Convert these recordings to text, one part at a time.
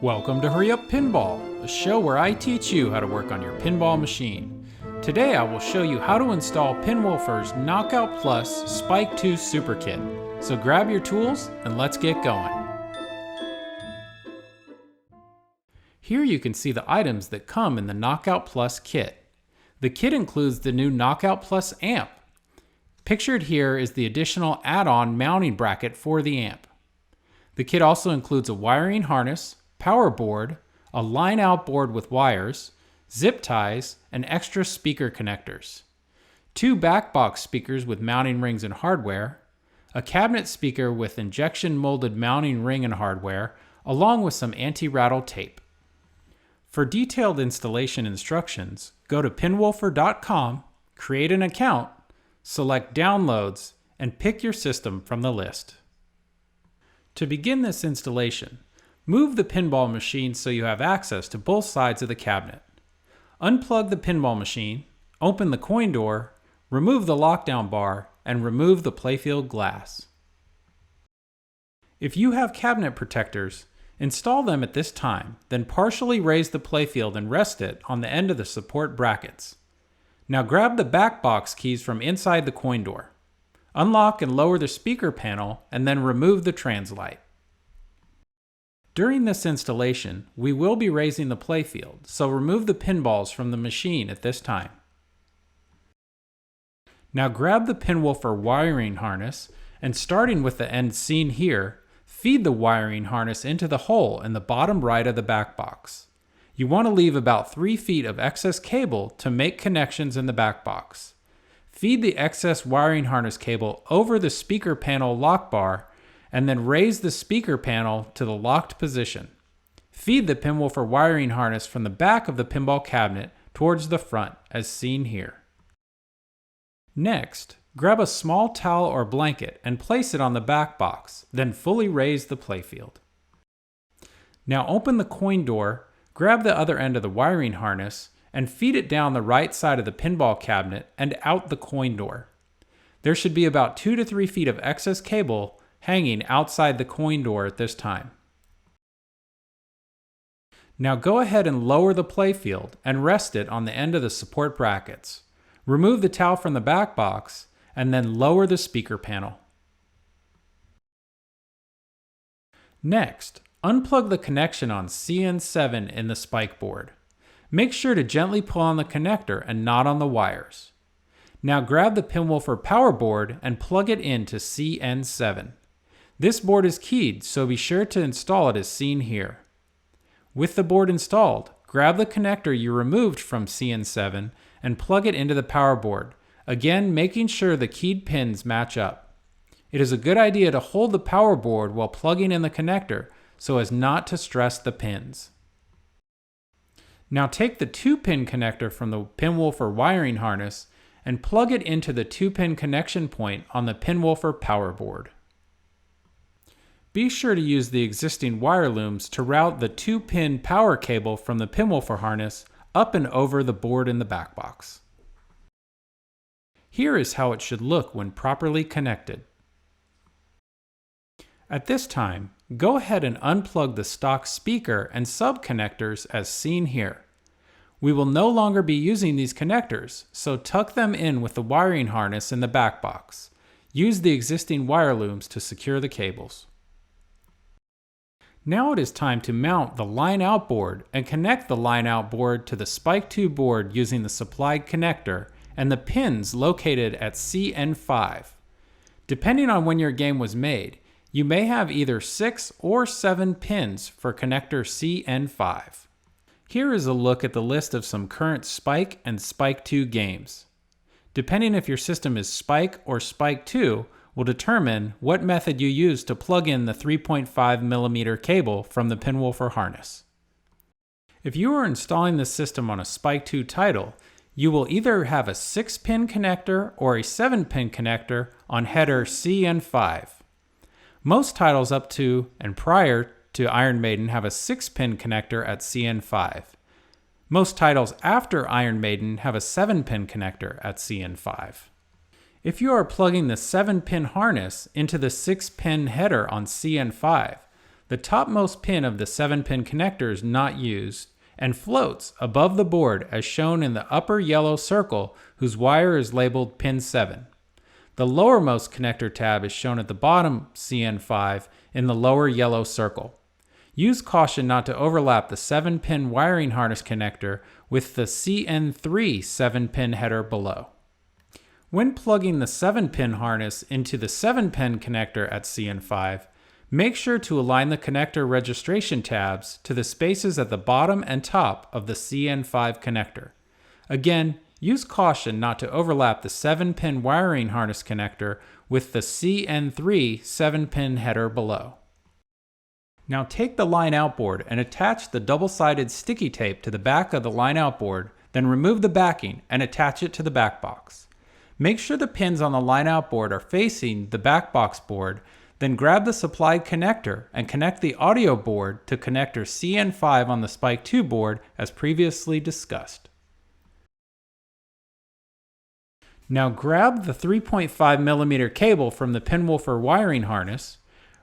Welcome to Hurry Up Pinball, a show where I teach you how to work on your pinball machine. Today I will show you how to install PinWoofer's Knockout Plus Spike 2 Super Kit. So grab your tools and let's get going. Here you can see the items that come in the Knockout Plus kit. The kit includes the new Knockout Plus amp. Pictured here is the additional add-on mounting bracket for the amp. The kit also includes a wiring harness, power board, a line-out board with wires, zip ties, and extra speaker connectors, 2 backbox speakers with mounting rings and hardware, a cabinet speaker with injection molded mounting ring and hardware, along with some anti-rattle tape. For detailed installation instructions, go to PinWoofer.com, create an account, select Downloads, and pick your system from the list. To begin this installation, move the pinball machine so you have access to both sides of the cabinet. Unplug the pinball machine, open the coin door, remove the lockdown bar, and remove the playfield glass. If you have cabinet protectors, install them at this time, then partially raise the playfield and rest it on the end of the support brackets. Now grab the back box keys from inside the coin door. Unlock and lower the speaker panel and then remove the translight. During this installation, we will be raising the playfield, so remove the pinballs from the machine at this time. Now grab the PinWoofer wiring harness and, starting with the end seen here, feed the wiring harness into the hole in the bottom right of the back box. You want to leave about 3 feet of excess cable to make connections in the back box. Feed the excess wiring harness cable over the speaker panel lock bar and then raise the speaker panel to the locked position. Feed the PinWoofer wiring harness from the back of the pinball cabinet towards the front as seen here. Next, grab a small towel or blanket and place it on the back box, then fully raise the playfield. Now open the coin door, grab the other end of the wiring harness, and feed it down the right side of the pinball cabinet and out the coin door. There should be about 2 to 3 feet of excess cable hanging outside the coin door at this time. Now go ahead and lower the playfield and rest it on the end of the support brackets. Remove the towel from the back box and then lower the speaker panel. Next, unplug the connection on CN7 in the spike board. Make sure to gently pull on the connector and not on the wires. Now grab the PinWoofer power board and plug it into CN7. This board is keyed, so be sure to install it as seen here. With the board installed, grab the connector you removed from CN7 and plug it into the power board, again making sure the keyed pins match up. It is a good idea to hold the power board while plugging in the connector so as not to stress the pins. Now take the 2-pin connector from the PinWoofer wiring harness and plug it into the 2-pin connection point on the PinWoofer power board. Be sure to use the existing wire looms to route the 2-pin power cable from the PinWoofer harness up and over the board in the back box. Here is how it should look when properly connected. At this time, go ahead and unplug the stock speaker and sub connectors as seen here. We will no longer be using these connectors, so tuck them in with the wiring harness in the back box. Use the existing wire looms to secure the cables. Now it is time to mount the line-out board and connect the line-out board to the Spike 2 board using the supplied connector and the pins located at CN5. Depending on when your game was made, you may have either 6 or 7 pins for connector CN5. Here is a look at the list of some current Spike and Spike 2 games. Depending if your system is Spike or Spike 2, will determine what method you use to plug in the 3.5mm cable from the PinWoofer harness. If you are installing this system on a Spike 2 title, you will either have a 6-pin connector or a 7-pin connector on header CN5. Most titles up to and prior to Iron Maiden have a 6-pin connector at CN5. Most titles after Iron Maiden have a 7-pin connector at CN5. If you are plugging the 7-pin harness into the 6-pin header on CN5, The topmost pin of the 7-pin connector is not used and floats above the board as shown in the upper yellow circle whose wire is labeled pin 7. The lowermost connector tab is shown at the bottom CN5 in the lower yellow circle. Use caution not to overlap the 7-pin wiring harness connector with the CN3 7-pin header below. When plugging the 7-pin harness into the 7-pin connector at CN5, make sure to align the connector registration tabs to the spaces at the bottom and top of the CN5 connector. Again, use caution not to overlap the 7-pin wiring harness connector with the CN3 7-pin header below. Now take the line out board and attach the double-sided sticky tape to the back of the line out board, then remove the backing and attach it to the back box. Make sure the pins on the line out board are facing the back box board, then grab the supplied connector and connect the audio board to connector CN5 on the Spike 2 board as previously discussed. Now grab the 3.5mm cable from the PinWoofer wiring harness,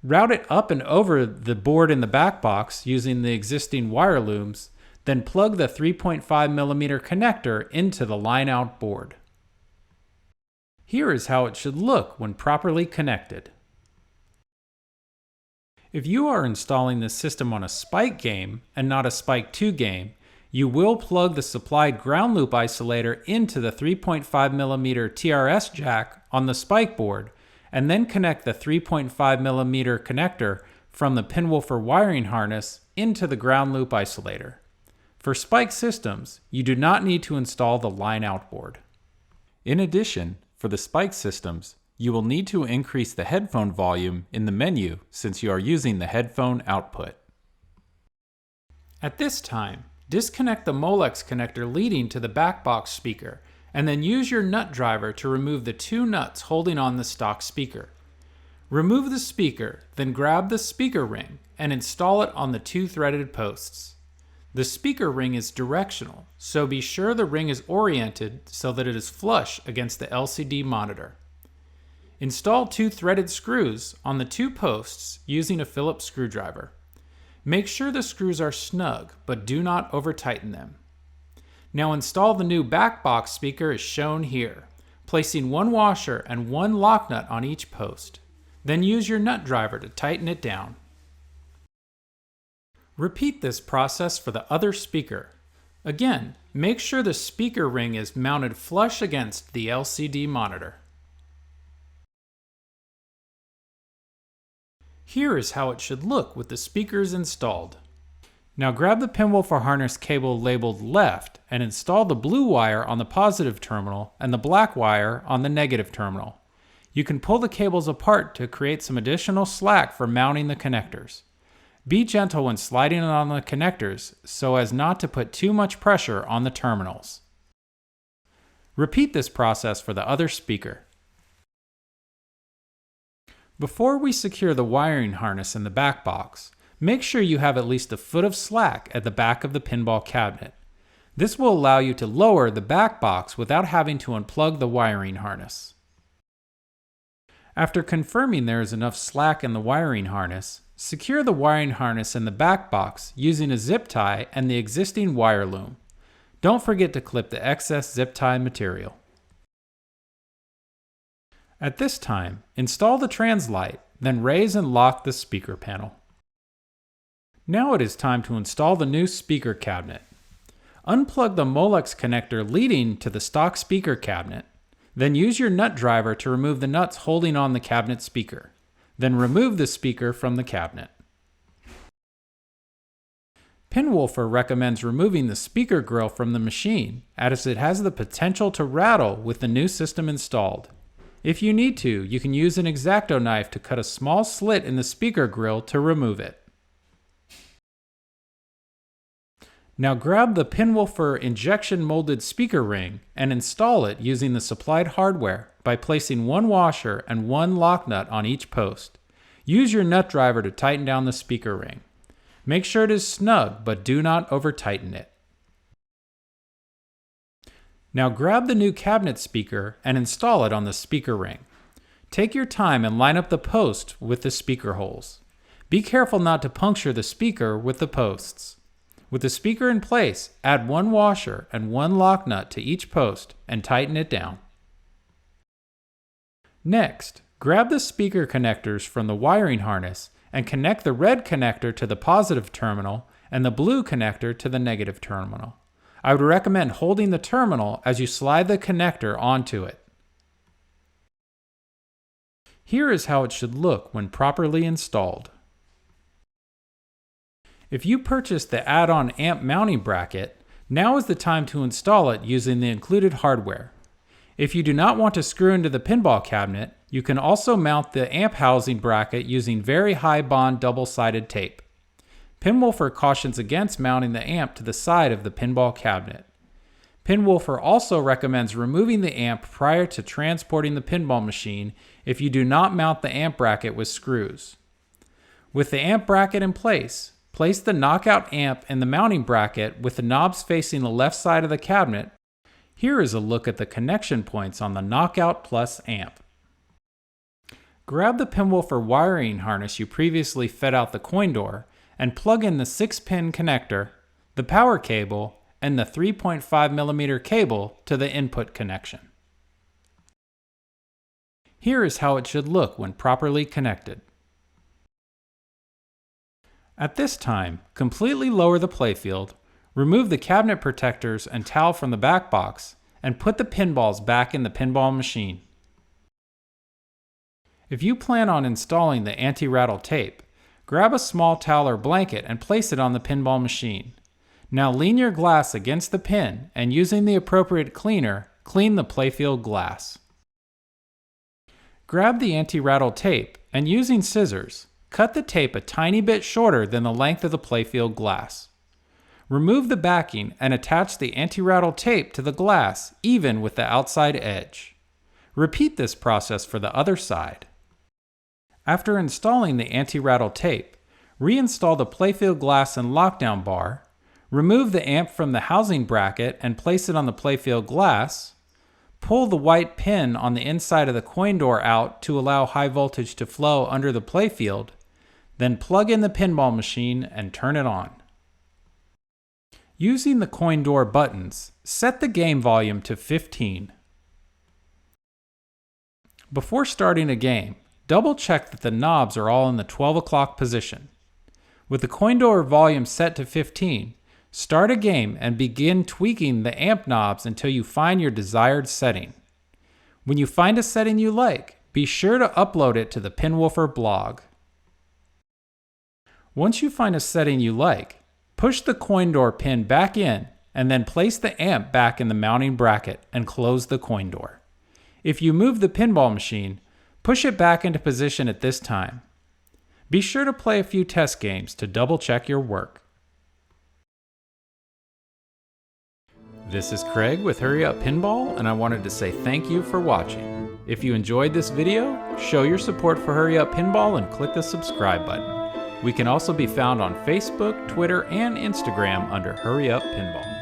route it up and over the board in the back box using the existing wire looms, then plug the 3.5mm connector into the line out board. Here is how it should look when properly connected. If you are installing this system on a Spike game and not a Spike 2 game, you will plug the supplied ground loop isolator into the 3.5mm TRS jack on the Spike board and then connect the 3.5mm connector from the PinWoofer wiring harness into the ground loop isolator. For Spike systems, you do not need to install the line out board. In addition, for the Spike systems, you will need to increase the headphone volume in the menu since you are using the headphone output. At this time, disconnect the Molex connector leading to the back box speaker and then use your nut driver to remove the 2 nuts holding on the stock speaker. Remove the speaker, then grab the speaker ring and install it on the 2 threaded posts. The speaker ring is directional, so be sure the ring is oriented so that it is flush against the LCD monitor. Install 2 threaded screws on the 2 posts using a Phillips screwdriver. Make sure the screws are snug, but do not over-tighten them. Now install the new back box speaker as shown here, placing 1 washer and 1 lock nut on each post. Then use your nut driver to tighten it down. Repeat this process for the other speaker. Again, make sure the speaker ring is mounted flush against the LCD monitor. Here is how it should look with the speakers installed. Now grab the PinWoofer harness cable labeled left and install the blue wire on the positive terminal and the black wire on the negative terminal. You can pull the cables apart to create some additional slack for mounting the connectors. Be gentle when sliding on the connectors so as not to put too much pressure on the terminals. Repeat this process for the other speaker. Before we secure the wiring harness in the back box, make sure you have at least a foot of slack at the back of the pinball cabinet. This will allow you to lower the back box without having to unplug the wiring harness. After confirming there is enough slack in the wiring harness, secure the wiring harness in the back box using a zip tie and the existing wire loom. Don't forget to clip the excess zip tie material. At this time, install the translight, then raise and lock the speaker panel. Now it is time to install the new speaker cabinet. Unplug the Molex connector leading to the stock speaker cabinet. Then use your nut driver to remove the nuts holding on the cabinet speaker. Then remove the speaker from the cabinet. PinWoofer recommends removing the speaker grill from the machine as it has the potential to rattle with the new system installed. If you need to, you can use an X-Acto knife to cut a small slit in the speaker grill to remove it. Now grab the PinWoofer injection molded speaker ring and install it using the supplied hardware by placing 1 washer and 1 lock nut on each post. Use your nut driver to tighten down the speaker ring. Make sure it is snug, but do not over-tighten it. Now grab the new cabinet speaker and install it on the speaker ring. Take your time and line up the post with the speaker holes. Be careful not to puncture the speaker with the posts. With the speaker in place, add one washer and one lock nut to each post and tighten it down. Next, grab the speaker connectors from the wiring harness and connect the red connector to the positive terminal and the blue connector to the negative terminal. I would recommend holding the terminal as you slide the connector onto it. Here is how it should look when properly installed. If you purchased the add-on amp mounting bracket, now is the time to install it using the included hardware. If you do not want to screw into the pinball cabinet, you can also mount the amp housing bracket using very high bond double-sided tape. PinWoofer cautions against mounting the amp to the side of the pinball cabinet. PinWoofer also recommends removing the amp prior to transporting the pinball machine if you do not mount the amp bracket with screws. With the amp bracket in place, place the knockout amp in the mounting bracket with the knobs facing the left side of the cabinet. Here is a look at the connection points on the Knockout Plus amp. Grab the PinWoofer wiring harness you previously fed out the coin door and plug in the 6-pin connector, the power cable, and the 3.5mm cable to the input connection. Here is how it should look when properly connected. At this time, completely lower the playfield, remove the cabinet protectors and towel from the back box, and put the pinballs back in the pinball machine. If you plan on installing the anti-rattle tape, grab a small towel or blanket and place it on the pinball machine. Now lean your glass against the pin and using the appropriate cleaner, clean the playfield glass. Grab the anti-rattle tape and using scissors, cut the tape a tiny bit shorter than the length of the playfield glass. Remove the backing and attach the anti-rattle tape to the glass even with the outside edge. Repeat this process for the other side. After installing the anti-rattle tape, reinstall the playfield glass and lockdown bar, remove the amp from the housing bracket and place it on the playfield glass, pull the white pin on the inside of the coin door out to allow high voltage to flow under the playfield, then plug in the pinball machine and turn it on. Using the coin door buttons, set the game volume to 15. Before starting a game, double check that the knobs are all in the 12 o'clock position. With the coin door volume set to 15, start a game and begin tweaking the amp knobs until you find your desired setting. When you find a setting you like, be sure to upload it to the PinWoofer blog. Once you find a setting you like, push the coin door pin back in and then place the amp back in the mounting bracket and close the coin door. If you move the pinball machine, push it back into position at this time. Be sure to play a few test games to double check your work. This is Craig with Hurry Up Pinball, and I wanted to say thank you for watching. If you enjoyed this video, show your support for Hurry Up Pinball and click the subscribe button. We can also be found on Facebook, Twitter, and Instagram under Hurry Up Pinball.